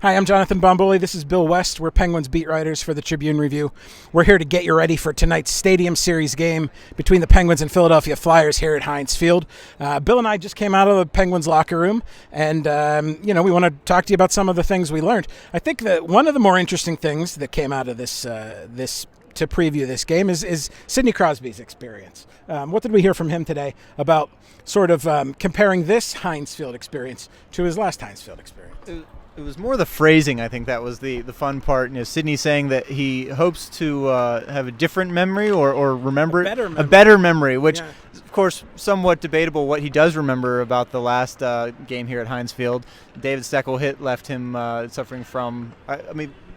Hi, I'm Jonathan Bombulie. This is Bill West. We're Penguins beat writers for the Tribune-Review. We're here to get you ready for tonight's Stadium Series game between the Penguins and Philadelphia Flyers here at Heinz Field. Bill and I just came out of the Penguins locker room, and we want to talk to you about some of the things we learned. I think that one of the more interesting things that came out of this to preview this game is Sidney Crosby's experience. What did we hear from him today about sort of comparing this Heinz Field experience to his last Heinz Field experience? It was more the phrasing, I think, that was the fun part. Sidney saying that he hopes to have a different memory or remember a better memory, which, of course, somewhat debatable what he does remember about the last game here at Heinz Field. David Steckel hit left him suffering from.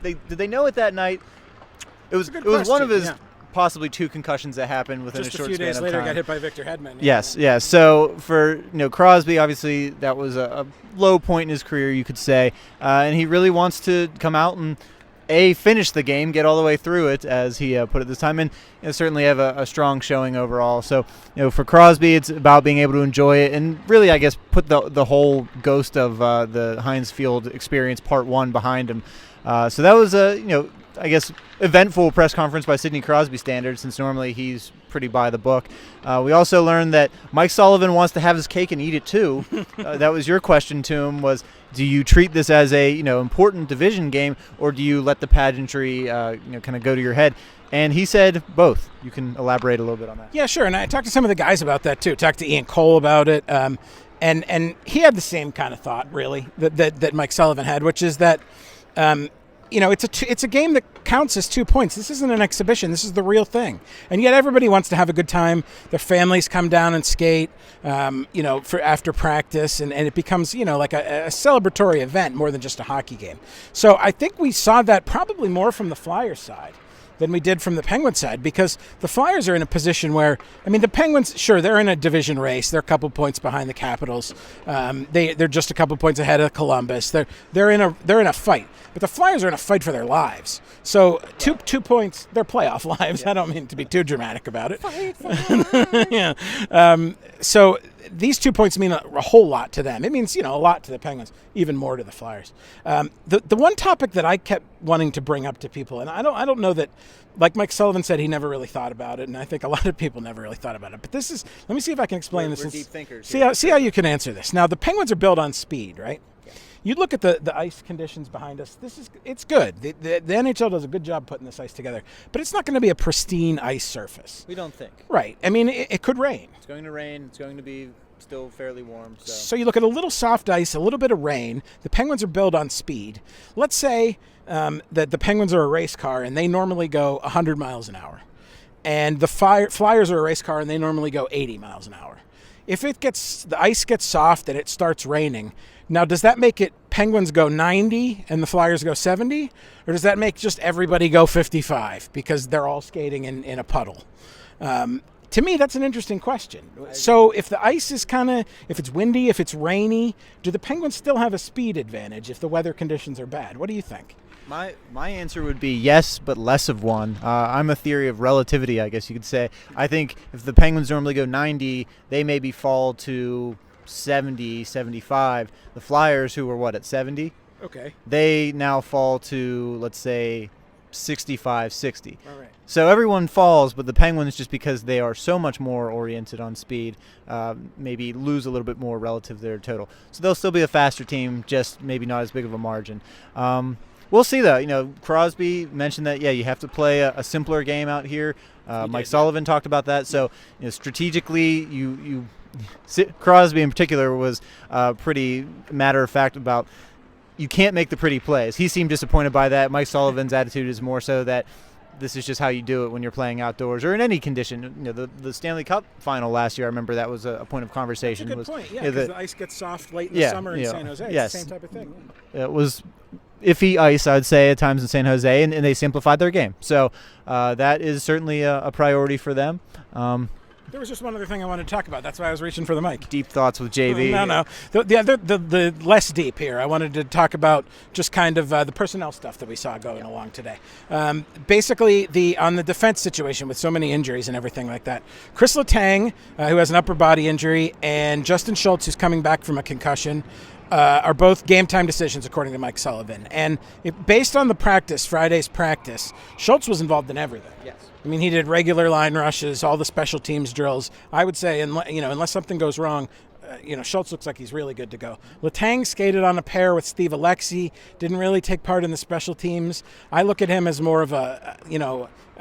Did they know it that night? It was one of his possibly two concussions that happened within just a short few span days of later time. Got hit by Victor Hedman. Yes. So for Crosby, obviously that was a low point in his career, you could say, and he really wants to come out and finish the game, get all the way through it, as he put it this time, and certainly have a strong showing overall. So for Crosby, it's about being able to enjoy it and really, I guess, put the whole ghost of the Heinz Field experience Part 1 behind him. So that was I guess, eventful press conference by Sidney Crosby standards, since normally he's pretty by the book. We also learned that Mike Sullivan wants to have his cake and eat it too. That was your question to him, was do you treat this as a important division game, or do you let the pageantry kind of go to your head? And he said both. You can elaborate a little bit on that. Yeah, sure. And I talked to some of the guys about that too. Talked to Ian Cole about it, and he had the same kind of thought, really, that Mike Sullivan had, which is that it's a game that counts as 2 points. This isn't an exhibition. This is the real thing. And yet everybody wants to have a good time. Their families come down and skate, for after practice, and it becomes, like a celebratory event more than just a hockey game. So I think we saw that probably more from the Flyers side than we did from the Penguins side, because the Flyers are in a position where, the Penguins, sure, they're in a division race. They're a couple points behind the Capitals. They're just a couple points ahead of Columbus. They're in a fight, but the Flyers are in a fight for their lives. So two points, their playoff lives. Yeah. I don't mean to be too dramatic about it. Yeah. So these 2 points mean a whole lot to them. It means, a lot to the Penguins, even more to the Flyers. The one topic that I kept wanting to bring up to people, and I don't know that, like Mike Sullivan said, he never really thought about it, and I think a lot of people never really thought about it. But let me see if I can explain this. We're deep thinkers. See how you can answer this. Now, the Penguins are built on speed, right? Yeah. You look at the ice conditions behind us. It's good. The NHL does a good job putting this ice together, but it's not going to be a pristine ice surface. We don't think. Right. It could rain. It's going to rain. It's going to be still fairly warm. So you look at a little soft ice, a little bit of rain. The Penguins are built on speed. Let's say that the Penguins are a race car and they normally go 100 miles an hour. And the Flyers are a race car and they normally go 80 miles an hour. If the ice gets soft and it starts raining, now does that make it Penguins go 90 and the Flyers go 70? Or does that make just everybody go 55 because they're all skating in a puddle? To me, that's an interesting question. So if the ice is if it's windy, if it's rainy, do the Penguins still have a speed advantage if the weather conditions are bad? What do you think? My answer would be yes, but less of one. I'm a theory of relativity, I guess you could say. I think if the Penguins normally go 90, they maybe fall to 70, 75. The Flyers, who were at 70? Okay. They now fall to, let's say, 65, 60. All right. So everyone falls, but the Penguins, just because they are so much more oriented on speed, maybe lose a little bit more relative to their total. So they'll still be a faster team, just maybe not as big of a margin. We'll see, though. Crosby mentioned that, you have to play a simpler game out here. Mike Sullivan talked about that. So strategically, Crosby in particular was pretty matter-of-fact about you can't make the pretty plays. He seemed disappointed by that. Mike Sullivan's attitude is more so that this is just how you do it when you're playing outdoors or in any condition. The Stanley Cup final last year, I remember that was a point of conversation. That's a good point, because the ice gets soft late in the summer in San Jose. Yes. It's the same type of thing. It was iffy ice, I'd say, at times in San Jose, and they simplified their game. So that is certainly a priority for them. There was just one other thing I wanted to talk about. That's why I was reaching for the mic. Deep thoughts with JV. No. The less deep here. I wanted to talk about just kind of the personnel stuff that we saw going along today. Basically, on the defense situation with so many injuries and everything like that. Chris Letang, who has an upper body injury, and Justin Schultz, who's coming back from a concussion, are both game time decisions, according to Mike Sullivan. And based on the Friday's practice, Schultz was involved in everything. Yes. I mean, he did regular line rushes, all the special teams drills. I would say, unless something goes wrong, Schultz looks like he's really good to go. Letang skated on a pair with Steve Alexi, didn't really take part in the special teams. I look at him as more of a,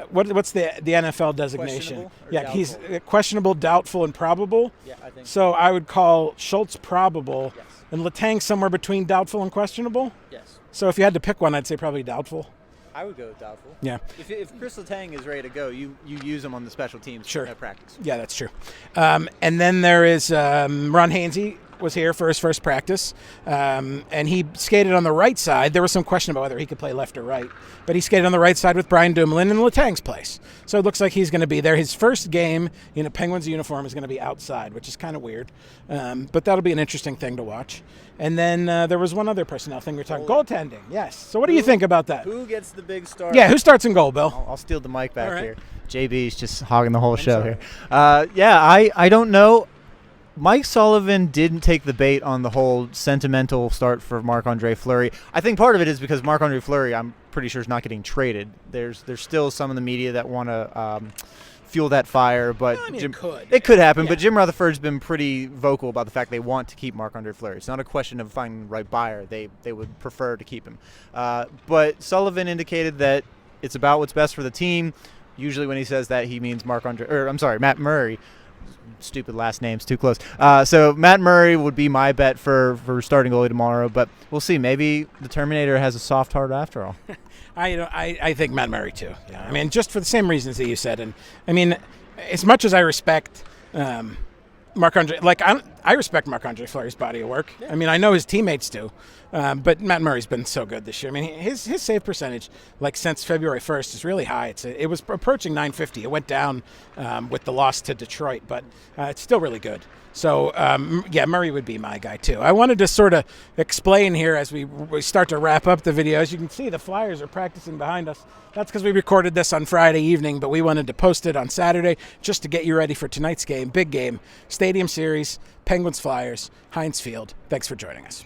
what's the NFL designation? Yeah, doubtful? He's questionable, doubtful, and probable. Yeah, I think so. I would call Schultz probable, Yes. and Letang somewhere between doubtful and questionable. Yes. So if you had to pick one, I'd say probably doubtful. I would go with doubtful. Yeah. If Chris Letang is ready to go, you use him on the special teams at practice. Yeah, that's true. And then there is Ron Hainsey was here for his first practice, and he skated on the right side. There was some question about whether he could play left or right, but he skated on the right side with Brian Dumoulin in Letang's place. So it looks like he's going to be there. His first game in a Penguins uniform is going to be outside, which is kind of weird, but that'll be an interesting thing to watch. And then there was one other personnel thing we were talking, goaltending. Yes. So what do you think about that? Who gets the big start? Yeah, who starts in goal, Bill? I'll steal the mic back All right. here. JB's just hogging the whole show here. I don't know. Mike Sullivan didn't take the bait on the whole sentimental start for Marc-Andre Fleury. I think part of it is because Marc-Andre Fleury, I'm pretty sure, is not getting traded. There's still some in the media that want to fuel that fire, but it could happen. Yeah. But Jim Rutherford's been pretty vocal about the fact they want to keep Marc-Andre Fleury. It's not a question of finding the right buyer. They would prefer to keep him. But Sullivan indicated that it's about what's best for the team. Usually when he says that, he means Matt Murray. Stupid last names, too close. So Matt Murray would be my bet for starting goalie tomorrow, but we'll see. Maybe the Terminator has a soft heart after all. I think Matt Murray too. Yeah, I mean, just for the same reasons that you said, and I mean, as much as I respect Marc-Andre, I respect Marc-Andre Fleury's body of work. Yeah. I mean, I know his teammates do, but Matt Murray's been so good this year. I mean, his save percentage, since February 1st, is really high. It was approaching .950. It went down with the loss to Detroit, but it's still really good. So, Murray would be my guy, too. I wanted to sort of explain here as we start to wrap up the video. As you can see, the Flyers are practicing behind us. That's because we recorded this on Friday evening, but we wanted to post it on Saturday just to get you ready for tonight's game. Big game. Stadium Series, Penguins-Flyers, Heinz Field. Thanks for joining us.